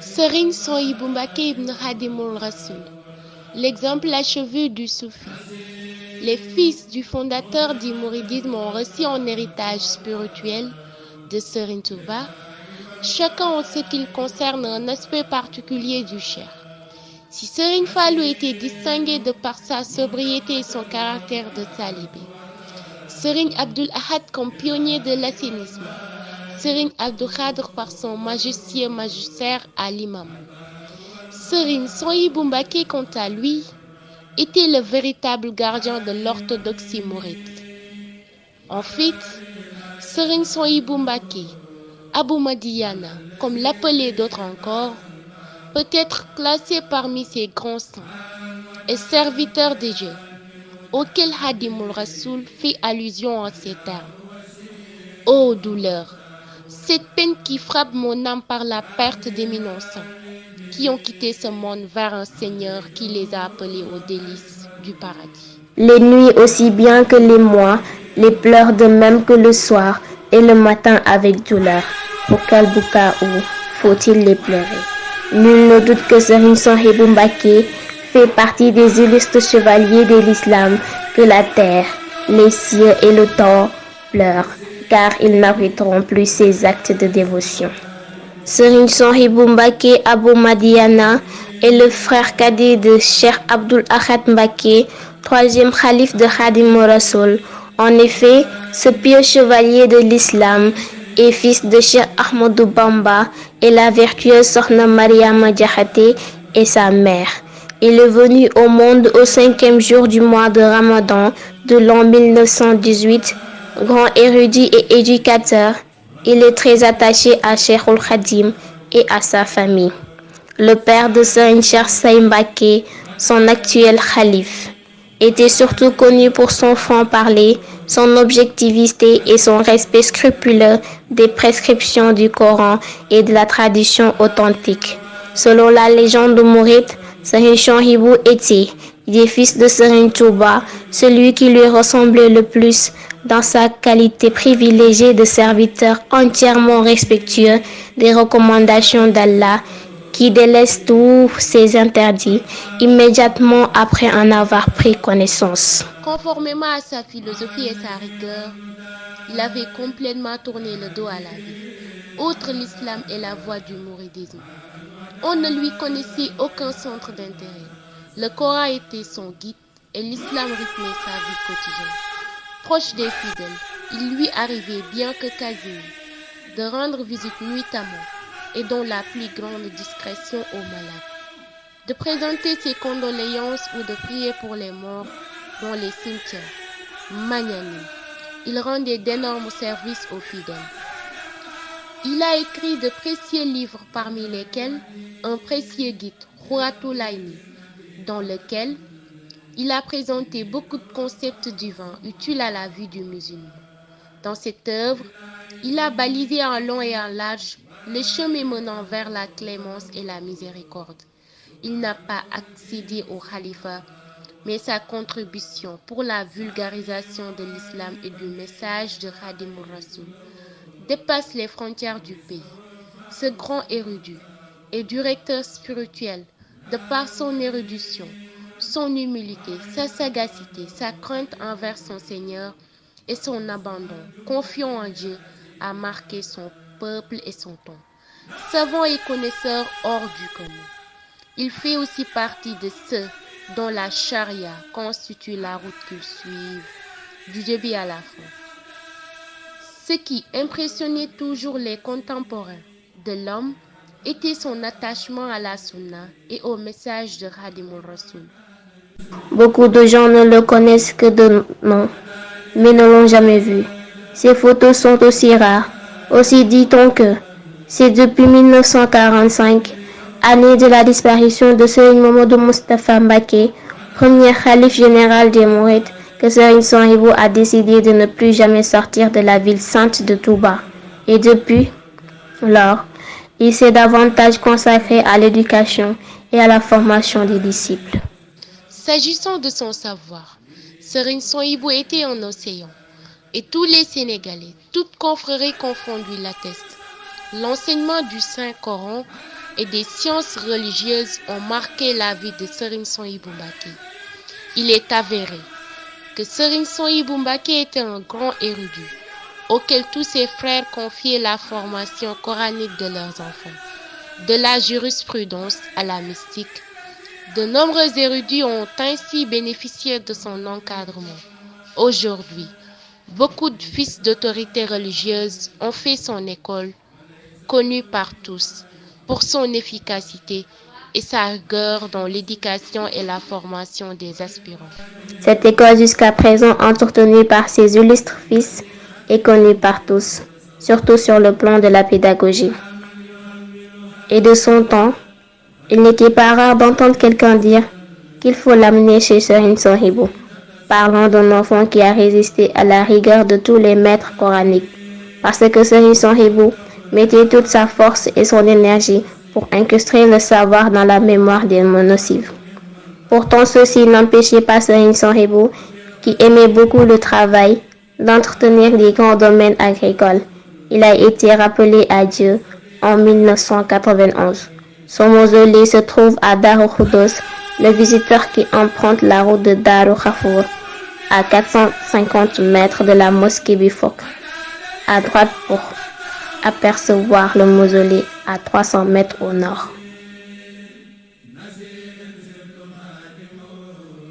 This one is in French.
Serigne Souhaïbou Mbacké ibn Khadimoul Rassoul, l'exemple achevé du soufi. Les fils du fondateur du mouridisme ont reçu en héritage spirituel de Serigne Touba, chacun en ce qui concerne un aspect particulier du cheikh. Si Serigne Fallou était distingué de par sa sobriété et son caractère de talibé, Serigne Abdoul Ahad comme pionnier de l'assainissement, Serigne Abdou Khadr par son majestueux magistère à l'imam. Serigne Souhaïbou Mbacké, quant à lui, était le véritable gardien de l'orthodoxie mouride. En fait, Serigne Souhaïbou Mbacké, Abou Madiyana, comme l'appelaient d'autres encore, peut être classé parmi ces grands saints et serviteurs de Dieu, auxquels Khadimoul Rassoul fait allusion en ces termes. Ô douleur, cette peine qui frappe mon âme par la perte d'éminents saints, qui ont quitté ce monde vers un Seigneur qui les a appelés aux délices du paradis. Les nuits aussi bien que les mois, les pleurs de même que le soir, et le matin avec douleur. Pour quel boucaou faut-il les pleurer? Nul ne doute que Serigne Souhaïbou Mbacké fait partie des illustres chevaliers de l'islam que la terre, les cieux et le temps pleurent, car ils n'abriteront plus ses actes de dévotion. Serigne Souhaïbou Mbacké Abou Madiyana est le frère cadet de Cheikh Abdoul Ahad Mbacké, troisième khalife de Khadimoul Rassoul. En effet, ce pieux chevalier de l'islam est fils de Cheikh Ahmadou Bamba et la vertueuse Sokhna Mariama Diakhaté est sa mère. Il est venu au monde au 5e jour du mois de Ramadan de l'an 1918. Grand érudit et éducateur, il est très attaché à Cheikhoul Khadim et à sa famille. Le père de Serigne Cheikh Say Mbacké, son actuel khalife, était surtout connu pour son franc-parler, son objectivité et son respect scrupuleux des prescriptions du Coran et de la tradition authentique. Selon la légende mouride, Serigne Souhaïbou était, des fils de Serigne Touba, celui qui lui ressemblait le plus dans sa qualité privilégiée de serviteur entièrement respectueux des recommandations d'Allah, qui délaisse tous ses interdits immédiatement après en avoir pris connaissance. Conformément à sa philosophie et sa rigueur, il avait complètement tourné le dos à la vie. Outre l'islam et la voie du mouridisme, on ne lui connaissait aucun centre d'intérêt. Le Coran était son guide et l'islam rythmait sa vie quotidienne. Proche des fidèles, il lui arrivait, bien que quasiment, de rendre visite nuitamment et dans la plus grande discrétion aux malades, de présenter ses condoléances ou de prier pour les morts dans les cimetières. Magnanime, il rendait d'énormes services aux fidèles. Il a écrit de précieux livres, parmi lesquels un précieux guide, Khouratul Aïni, dans lequel il a présenté beaucoup de concepts divins utiles à la vie du musulman. Dans cette œuvre, il a balisé en long et en large les chemins menant vers la clémence et la miséricorde. Il n'a pas accédé au khalifa, mais sa contribution pour la vulgarisation de l'islam et du message de Khadimoul Rassoul dépasse les frontières du pays. Ce grand érudit et directeur spirituel, de par son érudition, son humilité, sa sagacité, sa crainte envers son Seigneur et son abandon, confiant en Dieu, a marqué son peuple et son temps. Savant et connaisseur hors du commun, il fait aussi partie de ceux dont la charia constitue la route qu'ils suivent du début à la fin. Ce qui impressionnait toujours les contemporains de l'homme était son attachement à la sunna et au message de Khadimoul Rassoul. Beaucoup de gens ne le connaissent que de nom, mais ne l'ont jamais vu. Ses photos sont aussi rares. Aussi dit-on que c'est depuis 1945, année de la disparition de Serigne Mamadou Moustapha Mbacké, premier khalife général des Mourides, que Serigne Souhaïbou a décidé de ne plus jamais sortir de la ville sainte de Touba. Et depuis lors, il s'est davantage consacré à l'éducation et à la formation des disciples. S'agissant de son savoir, Serigne Souhaïbou était un océan, et tous les Sénégalais, toutes confréries confondues, l'attestent. L'enseignement du Saint-Coran et des sciences religieuses ont marqué la vie de Serigne Souhaïbou Mbacké. Il est avéré que Serigne Souhaïbou Mbacké était un grand érudit, auquel tous ses frères confiaient la formation coranique de leurs enfants. De la jurisprudence à la mystique, de nombreux érudits ont ainsi bénéficié de son encadrement. Aujourd'hui, beaucoup de fils d'autorités religieuses ont fait son école, connue par tous pour son efficacité et sa rigueur dans l'éducation et la formation des aspirants. Cette école jusqu'à présent entretenue par ses illustres fils est connue par tous, surtout sur le plan de la pédagogie. Et de son temps, il n'était pas rare d'entendre quelqu'un dire qu'il faut l'amener chez Serigne Souhaïbou, parlant d'un enfant qui a résisté à la rigueur de tous les maîtres coraniques, parce que Serigne Souhaïbou mettait toute sa force et son énergie pour incruster le savoir dans la mémoire des monocives. Pourtant, ceci n'empêchait pas Serigne Souhaïbou, qui aimait beaucoup le travail, d'entretenir les grands domaines agricoles. Il a été rappelé à Dieu en 1991. Son mausolée se trouve à Darou Khoudoss. Le visiteur qui emprunte la route de Darou Khafour, à 450 mètres de la mosquée Bifok, à droite pour apercevoir le mausolée à 300 mètres au nord.